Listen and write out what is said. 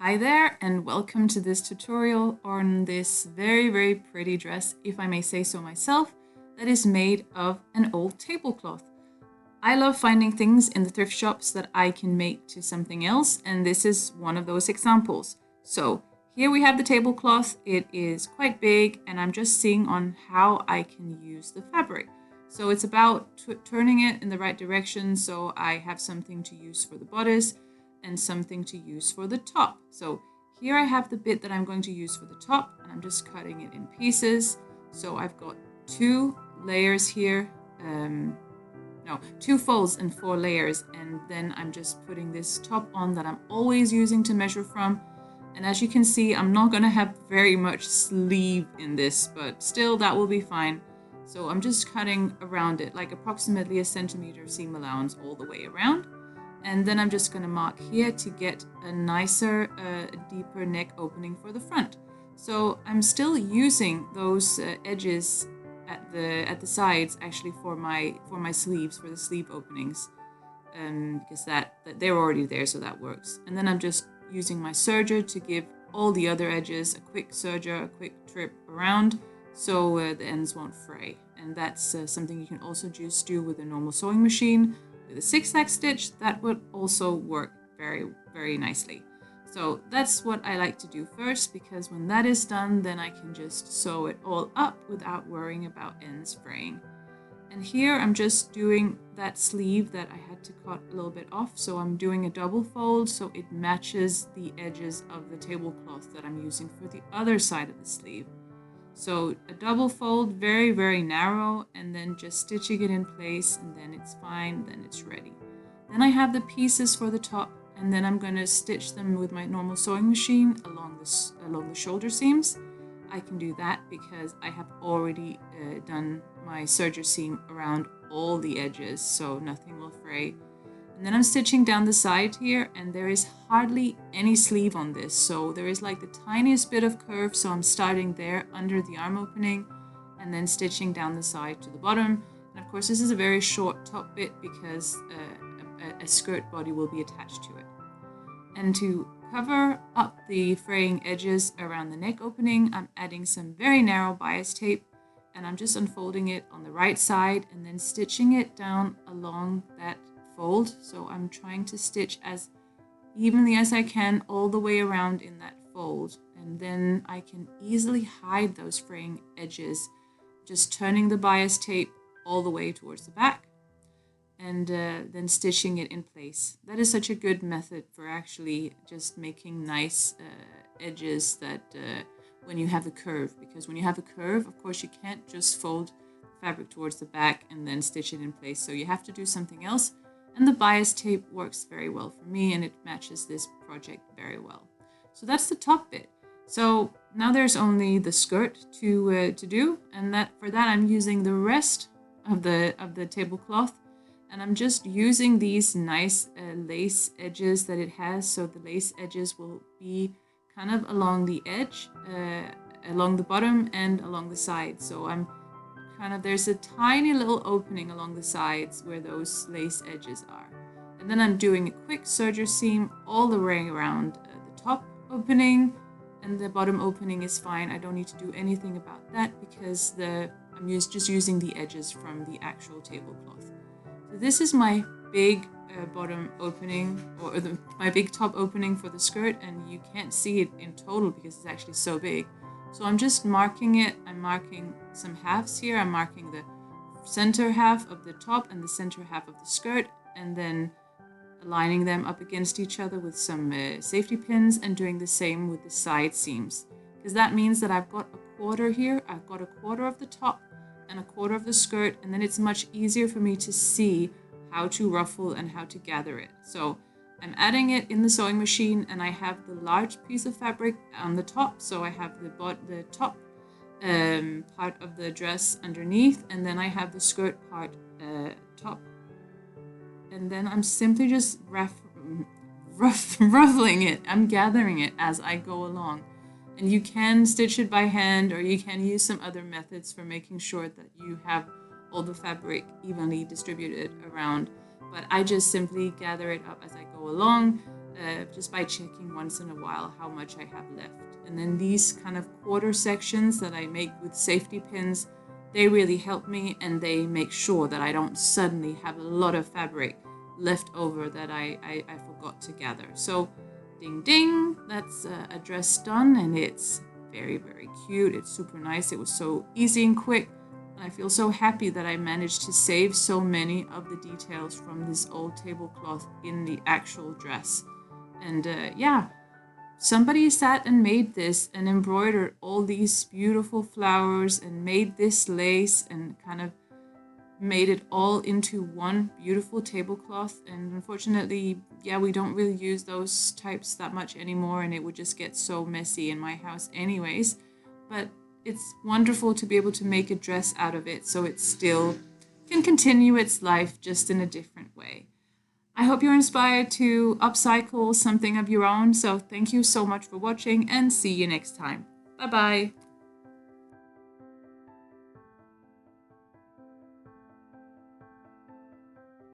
Hi there and welcome to this tutorial on this very pretty dress, if I may say so myself, that is made of an old tablecloth. I love finding things in the thrift shops that I can make to something else, and this is one of those examples. So here we have the tablecloth. It is quite big and I'm just seeing on how I can use the fabric. So it's about turning it in the right direction so I have something to use for the bodice and something to use for the top. So here I have the bit that I'm going to use for the top and I'm just cutting it in pieces. So I've got two layers here, two folds and 4 layers, and then I'm just putting this top on that I'm always using to measure from. And as you can see, I'm not gonna have very much sleeve in this, but still that will be fine. So I'm just cutting around it, like approximately a centimeter seam allowance all the way around. And then I'm just going to mark here to get a nicer, deeper neck opening for the front. So I'm still using those edges at the sides actually for my sleeves, for the sleeve openings, because that they're already there, so that works. And then I'm just using my serger to give all the other edges a quick serger, a quick trip around, so the ends won't fray. And that's something you can also just do with a normal sewing machine. With a zigzag stitch, that would also work very nicely. So that's what I like to do first, because when that is done, then I can just sew it all up without worrying about ends fraying. And here I'm just doing that sleeve that I had to cut a little bit off. So I'm doing a double fold so it matches the edges of the tablecloth that I'm using for the other side of the sleeve. So a double fold, very narrow, and then just stitching it in place, and then it's fine, then it's ready. Then I have the pieces for the top, and then I'm going to stitch them with my normal sewing machine along the shoulder seams. I can do that because I have already done my serger seam around all the edges, so nothing will fray. And then I'm stitching down the side here, and there is hardly any sleeve on this. So there is like the tiniest bit of curve. So I'm starting there under the arm opening and then stitching down the side to the bottom. And of course, this is a very short top bit because a skirt body will be attached to it. And to cover up the fraying edges around the neck opening, I'm adding some very narrow bias tape, and I'm just unfolding it on the right side and then stitching it down along that fold. So I'm trying to stitch as evenly as I can all the way around in that fold, and then I can easily hide those fraying edges just turning the bias tape all the way towards the back and then stitching it in place. That is such a good method for actually just making nice edges that when you have a curve, because when you have a curve, of course, you can't just fold fabric towards the back and then stitch it in place, so you have to do something else. And the bias tape works very well for me, and it matches this project very well. So that's the top bit. So now there's only the skirt to do, and for that I'm using the rest of the tablecloth, and I'm just using these nice lace edges that it has. So the lace edges will be kind of along the edge, along the bottom and along the side. So there's a tiny little opening along the sides where those lace edges are. And then I'm doing a quick serger seam all the way around the top opening, and the bottom opening is fine. I don't need to do anything about that because I'm just using the edges from the actual tablecloth. So this is my big bottom opening, or my big top opening for the skirt, and you can't see it in total because it's actually so big. So I'm just marking it. I'm marking some halves here. I'm marking the center half of the top and the center half of the skirt, and then aligning them up against each other with some safety pins, and doing the same with the side seams. Because that means that I've got a quarter here. I've got a quarter of the top and a quarter of the skirt, and then it's much easier for me to see how to ruffle and how to gather it. So I'm adding it in the sewing machine, and I have the large piece of fabric on the top. So I have the top part of the dress underneath, and then I have the skirt part top. And then I'm simply just ruffling it. I'm gathering it as I go along. And you can stitch it by hand, or you can use some other methods for making sure that you have all the fabric evenly distributed around. But I just simply gather it up as I go along. just by checking once in a while how much I have left. And then these kind of quarter sections that I make with safety pins, they really help me, and they make sure that I don't suddenly have a lot of fabric left over that I forgot to gather. So ding ding, that's a dress done, and it's very, very cute. It's super nice. It was so easy and quick. And I feel so happy that I managed to save so many of the details from this old tablecloth in the actual dress. And yeah, somebody sat and made this and embroidered all these beautiful flowers and made this lace and kind of made it all into one beautiful tablecloth. And unfortunately, yeah, we don't really use those types that much anymore, and it would just get so messy in my house anyways. But it's wonderful to be able to make a dress out of it so it still can continue its life just in a different way. I hope you're inspired to upcycle something of your own. So thank you so much for watching, and see you next time. Bye bye.